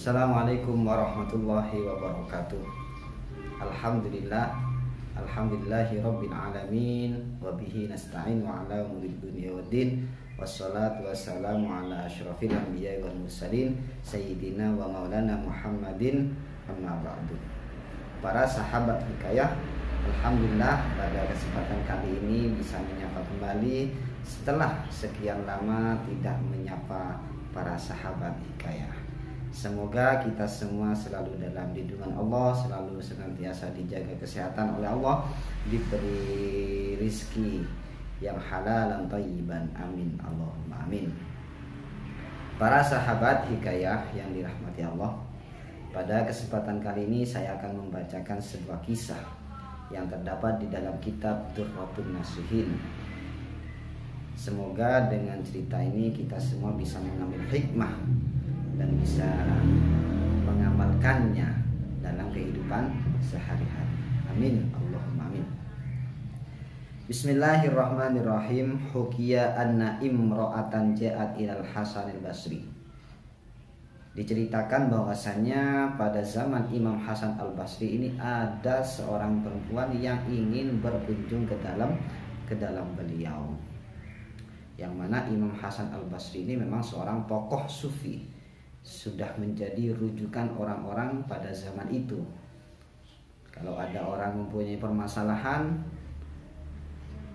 Assalamualaikum warahmatullahi wabarakatuh. Alhamdulillahi rabbil alamin, wabihi nasta'in wa ala umuri dunya waddin, wassalatu wassalamu ala asyrafil anbiya wal mursalin sayyidina wa maulana Muhammadin, amma ba'du. Para sahabat hikayah, alhamdulillah pada kesempatan kali ini bisa menyapa kembali setelah sekian lama tidak menyapa para sahabat hikayah. Semoga kita semua selalu dalam lindungan Allah, selalu senantiasa dijaga kesehatan oleh Allah, diberi rizki yang halal dan thayyiban, amin Allahumma amin. Para sahabat hikayah yang dirahmati Allah, pada kesempatan kali ini saya akan membacakan sebuah kisah yang terdapat di dalam kitab Durratun Nasihin. Semoga dengan cerita ini kita semua bisa mengambil hikmah dan bisa mengamalkannya dalam kehidupan sehari-hari. Amin Allahumma amin. Bismillahirrahmanirrahim. Hukiya anna imra'atan ja'at ilal Hasan al-Basri. Diceritakan bahwasanya pada zaman Imam Hasan al-Basri ini ada seorang perempuan yang ingin berkunjung ke dalam beliau. Yang mana Imam Hasan al-Basri ini memang seorang tokoh sufi, sudah menjadi rujukan orang-orang pada zaman itu. Kalau ada orang mempunyai permasalahan,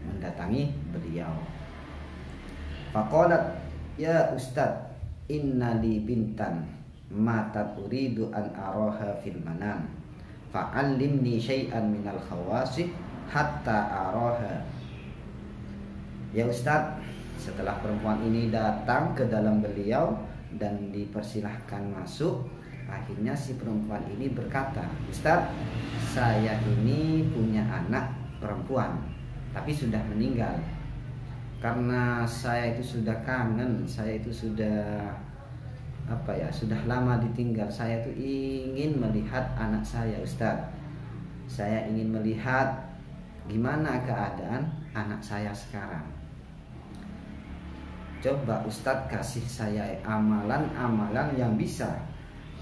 mendatangi beliau. Faqalat, ya Ustadz, inna li bintan matat uridu an araha fil manam, fa'allimni syai'an minal khawasih hatta araha. Ya Ustadz, setelah perempuan ini datang ke dalam beliau dan dipersilahkan masuk, akhirnya si perempuan ini berkata, Ustadz, saya ini punya anak perempuan tapi sudah meninggal. Karena saya itu sudah kangen, saya itu sudah sudah lama ditinggal. Saya itu ingin melihat anak saya, Ustadz. Saya ingin melihat gimana keadaan anak saya sekarang. Coba Ustadz kasih saya amalan-amalan yang bisa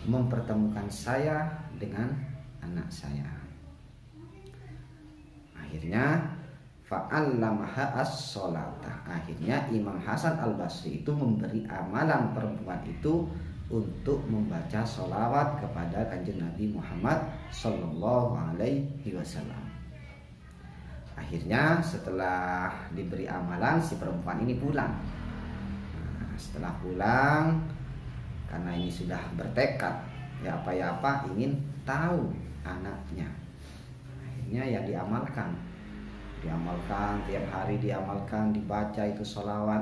mempertemukan saya dengan anak saya. Akhirnya fa'allamaha as-sholata. Akhirnya Imam Hasan al-Basri itu memberi amalan perempuan itu untuk membaca sholawat kepada Kanjeng Nabi Muhammad sallallahu alaihi wasallam. Akhirnya setelah diberi amalan, si perempuan ini pulang. Setelah pulang, karena ini sudah bertekad ya apa ingin tahu anaknya, akhirnya ya diamalkan tiap hari, diamalkan, dibaca itu sholawat,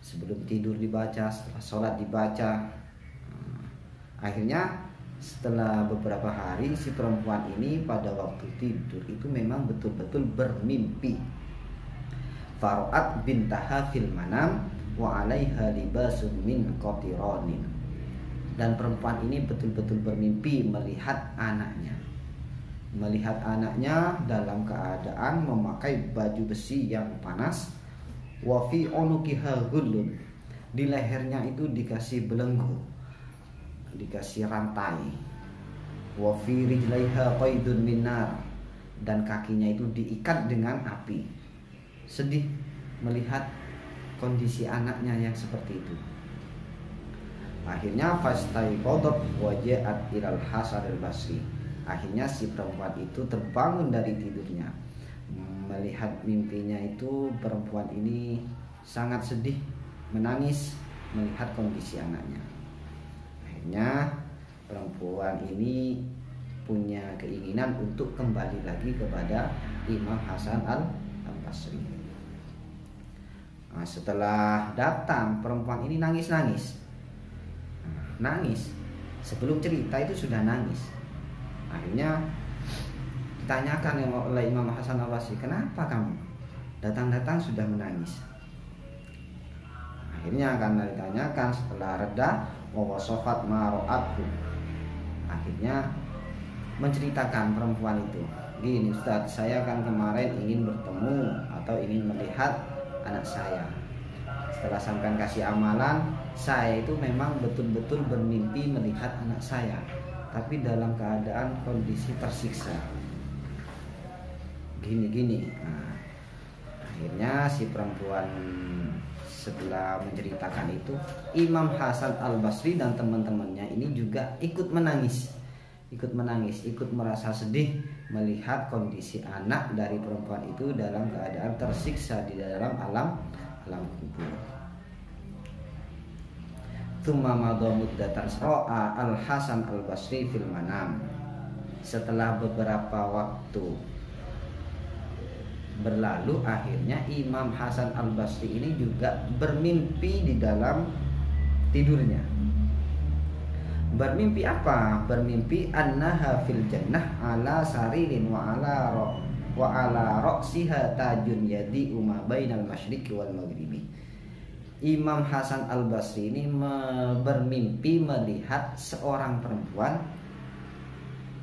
sebelum tidur dibaca, setelah sholat dibaca. Akhirnya setelah beberapa hari, si perempuan ini pada waktu tidur itu memang betul-betul bermimpi. Faro'at bintaha fil manam wa 'alaiha libasun min qatiranin. Dan perempuan ini betul-betul bermimpi melihat anaknya dalam keadaan memakai baju besi yang panas. Wa fi unuqiha ghullun. Di lehernya itu dikasih belenggu, dikasih rantai. Wa fi rijlaiha qaidun min nar. Dan kakinya itu diikat dengan api. Sedih melihat kondisi anaknya yang seperti itu. Akhirnya fastaiqadat wa ja'at ilal Hasan al-Basri. Akhirnya si perempuan itu terbangun dari tidurnya. Melihat mimpinya itu, perempuan ini sangat sedih, menangis melihat kondisi anaknya. Akhirnya perempuan ini punya keinginan untuk kembali lagi kepada Imam Hasan al-Basri. Nah, setelah datang, perempuan ini nangis. Sebelum cerita itu sudah nangis. Akhirnya ditanyakan oleh Imam Hasan al-Basri, kenapa kamu datang-datang sudah menangis? Akhirnya karena ditanyakan, setelah reda, wawasofat maro'athu. Akhirnya menceritakan perempuan itu, gini Ustadz, saya kan kemarin ingin bertemu atau ingin melihat anak saya. Setelah sampean kasih amalan, saya itu memang betul-betul bermimpi melihat anak saya, tapi dalam keadaan kondisi tersiksa gini-gini. Nah, akhirnya si perempuan setelah menceritakan itu, Imam Hasan Al-Basri dan teman-temannya ini juga ikut menangis, ikut merasa sedih melihat kondisi anak dari perempuan itu dalam keadaan tersiksa di dalam alam kubur. Tsumma madha muddatan ra'a Al-Hasan Al-Basri fil manam. Setelah beberapa waktu berlalu, akhirnya Imam Hasan Al-Basri ini juga bermimpi di dalam tidurnya. Bermimpi apa? Bermimpi annaha fil jannah ala saririn wa ala ra'siha tajun yadi uma bainal masyriqi wal maghribi. Imam Hasan Al-Basri ini bermimpi melihat seorang perempuan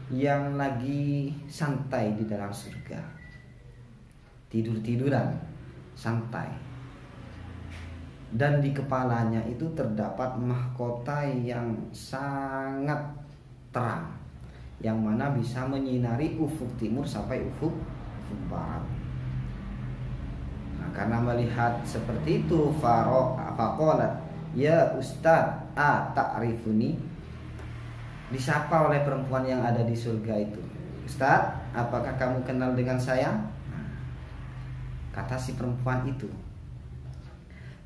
yang lagi santai di dalam surga, tidur-tiduran santai, dan di kepalanya itu terdapat mahkota yang sangat terang, yang mana bisa menyinari ufuk timur sampai ufuk barat. Nah, karena melihat seperti itu, faqalat ya Ustaz ta'rifuni, disapa oleh perempuan yang ada di surga itu, Ustaz, apakah kamu kenal dengan saya? Kata si perempuan itu.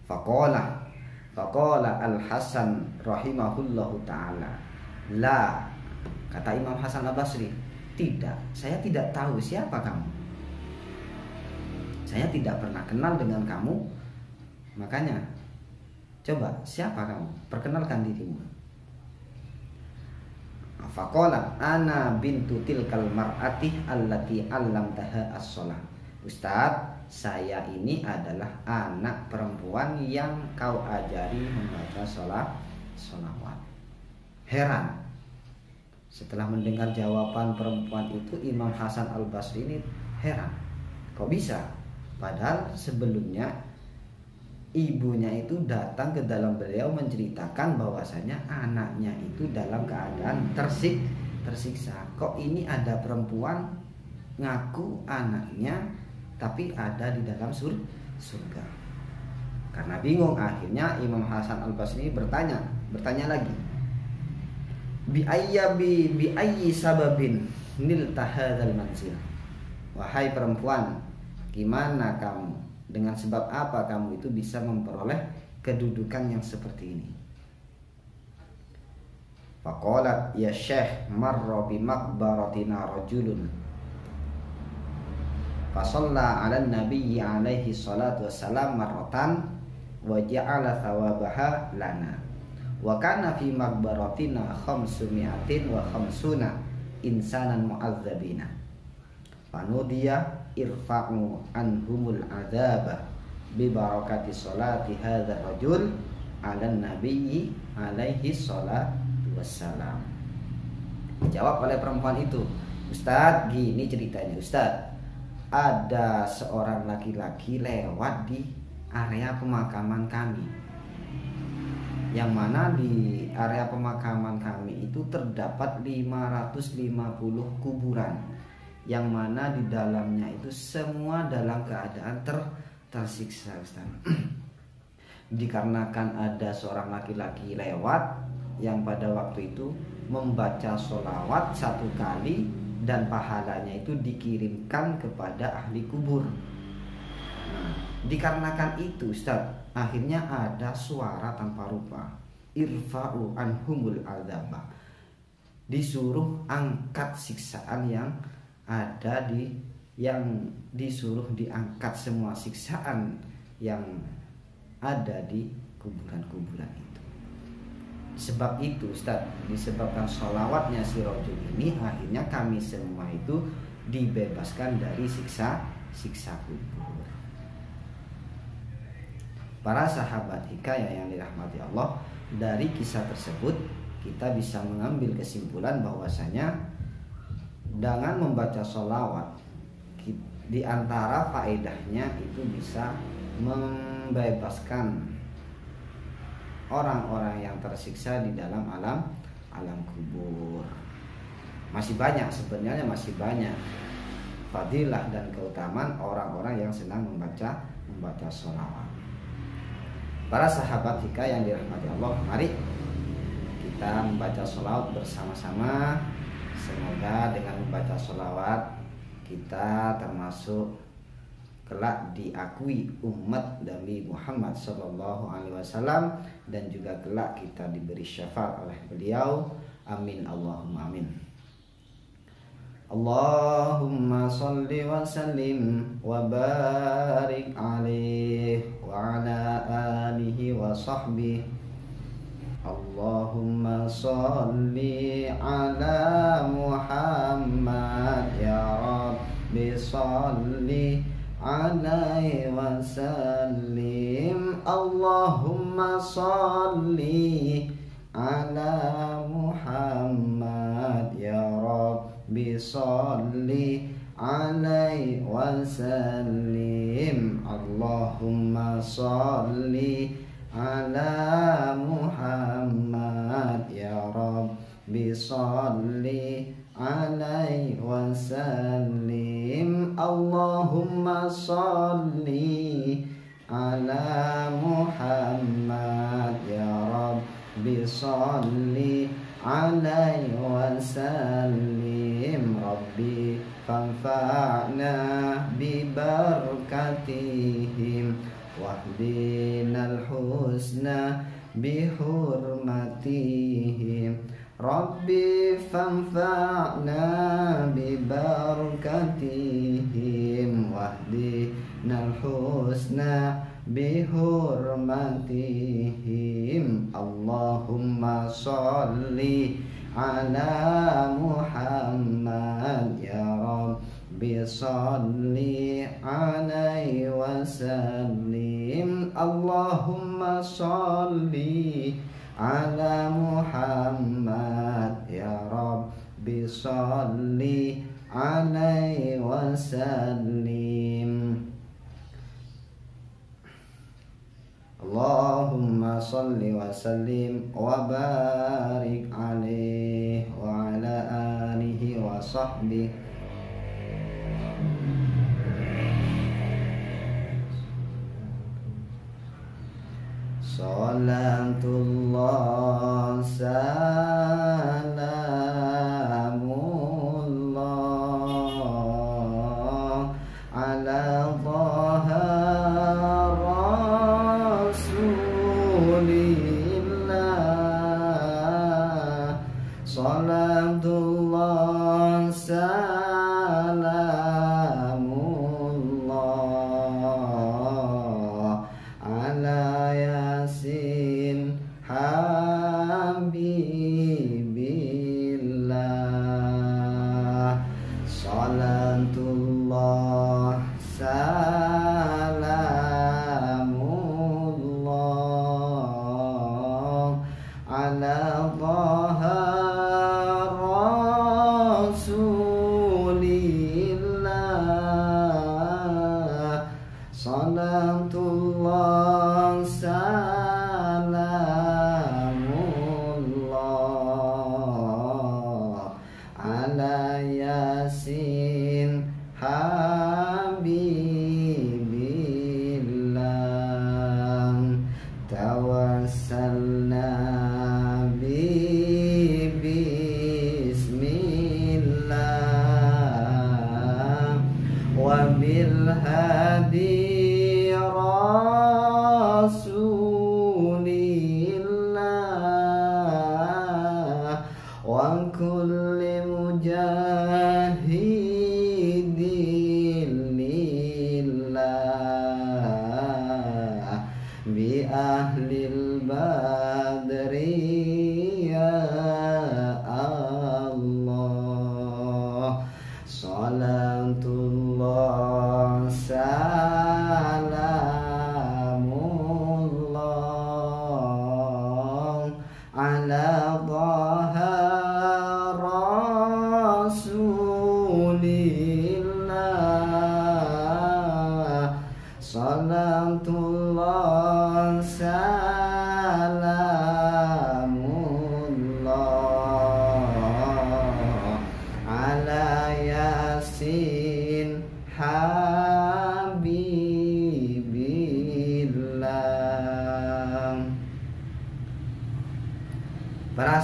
Faqala Al-Hasan rahimahullahu ta'ala, la, kata Imam Hasan Al-Basri, tidak, saya tidak tahu siapa kamu, saya tidak pernah kenal dengan kamu, makanya coba siapa kamu, perkenalkan dirimu. Faqala ana bintu tilkal mar'ati allati 'allamtaha as-shalah. Ustaz, saya ini adalah anak perempuan yang kau ajari membaca sholawat. Heran setelah mendengar jawaban perempuan itu, Imam Hasan Al-Basri ini heran, kok bisa? Padahal sebelumnya ibunya itu datang ke dalam beliau menceritakan bahwasanya anaknya itu dalam keadaan tersiksa. Kok ini ada perempuan ngaku anaknya tapi ada di dalam surga. Karena bingung, akhirnya Imam Hasan Al-Basri bertanya lagi, bi ayyi sababin nilta hadzal manzil. Wahai perempuan, gimana kamu, dengan sebab apa kamu itu bisa memperoleh kedudukan yang seperti ini? Faqalat ya Syekh, marra bi maqbaratina rajulun fasalla 'ala nabiyyi alaihi salatu wassalam marratan wa ja'ala thawabaha lana wa kana fi maqbaratina 550 insanan mu'adzabina fanudiya irfa'u anhumul adzaba bi barakati salati hadzal rajul 'ala nabiyyi alaihi salatu wassalam. Dijawab oleh perempuan itu, Ustaz, gini ceritanya Ustaz, ada seorang laki-laki lewat di area pemakaman kami, yang mana di area pemakaman kami itu terdapat 550 kuburan, yang mana di dalamnya itu semua dalam keadaan tersiksa, Ustaz. Dikarenakan ada seorang laki-laki lewat yang pada waktu itu membaca sholawat 1 kali dan pahalanya itu dikirimkan kepada ahli kubur. Nah, dikarenakan itu Ustaz, akhirnya ada suara tanpa rupa, irfa'u anhumul adzaba, disuruh angkat siksaan yang ada yang disuruh diangkat semua siksaan yang ada di kuburan-kuburan itu. Sebab itu Ustaz, disebabkan sholawatnya si rajul ini, akhirnya kami semua itu dibebaskan dari siksa kubur. Para sahabat hikayah yang dirahmati Allah, dari kisah tersebut kita bisa mengambil kesimpulan bahwasanya dengan membaca sholawat, di antara faedahnya itu bisa membebaskan orang-orang yang tersiksa di dalam alam kubur. Masih banyak sebenarnya, masih banyak fadilah dan keutamaan orang-orang yang senang membaca sholawat. Para sahabat kita yang dirahmati Allah, mari kita membaca sholawat bersama-sama. Semoga dengan membaca sholawat kita termasuk kelak diakui umat Nabi Muhammad SAW, dan juga kelak kita diberi syafaat oleh beliau. Amin Allahumma amin. Allahumma salli wa sallim wa barik alaihi wa ala alihi wa sahbihi. Allahumma salli ala Muhammad ya Rabbi salli alaihi wa sallim. Allahumma salli ala Muhammad ya Rabbi salli alaihi wa sallim. Allahumma salli ala Muhammad ya Rabbi salli alaihi wa sallim. Allahumma salli ala Muhammad ya Rabbi salli alaihi wa sallim. Rabbi fanfa'na bi barakatihim wahdinal husna bi hurmatihim. Rabbi fanfa'na bi barakatihim wahdinal husna bi hurmatihim. Allahumma salli ala Muhammad ya Rabbi salli alaihi wa sallim. Allahumma salli ala Muhammad ya Rabbi salli alaihi wa sallim. Allahumma salli wa sallim wa barik alaihi wa ala alihi wa sahbihi. Salatullah salamullah ala Taha Rasulillah. Salatullah salamullah ala Yasin Habibillah. Salatullah salamullah ala Taha Rasulillah. Salatullah salamullah ala Yasin Habibillah. Tawassalna bismillah wa bil hadi Rasulillah wa kulli mujahidin lillah bi ahlil badri ya Allah. Salatullah salamullah ala Taha Rasul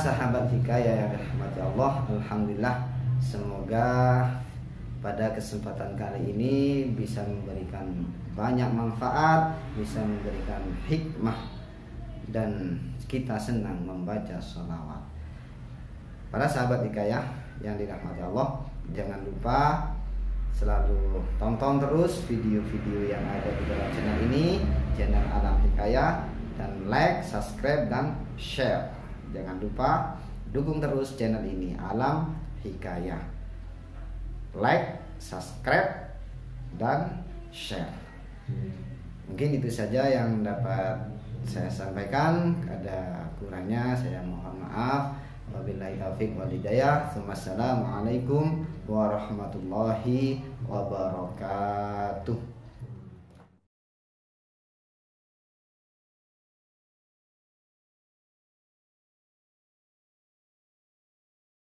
sahabat hikayah yang dirahmati Allah, alhamdulillah, semoga pada kesempatan kali ini bisa memberikan banyak manfaat, bisa memberikan hikmah, dan kita senang membaca sholawat. Para sahabat hikayah yang dirahmati Allah, jangan lupa selalu tonton terus video-video yang ada di dalam channel ini, channel Alam Hikayah, dan like, subscribe, dan share. Jangan lupa dukung terus channel ini, Alam Hikayah. Like, subscribe, dan share. Mungkin itu saja yang dapat saya sampaikan. Ada kurangnya saya mohon maaf. Wabillahi taufiq wal hidayah. Wassalamualaikum warahmatullahi wabarakatuh.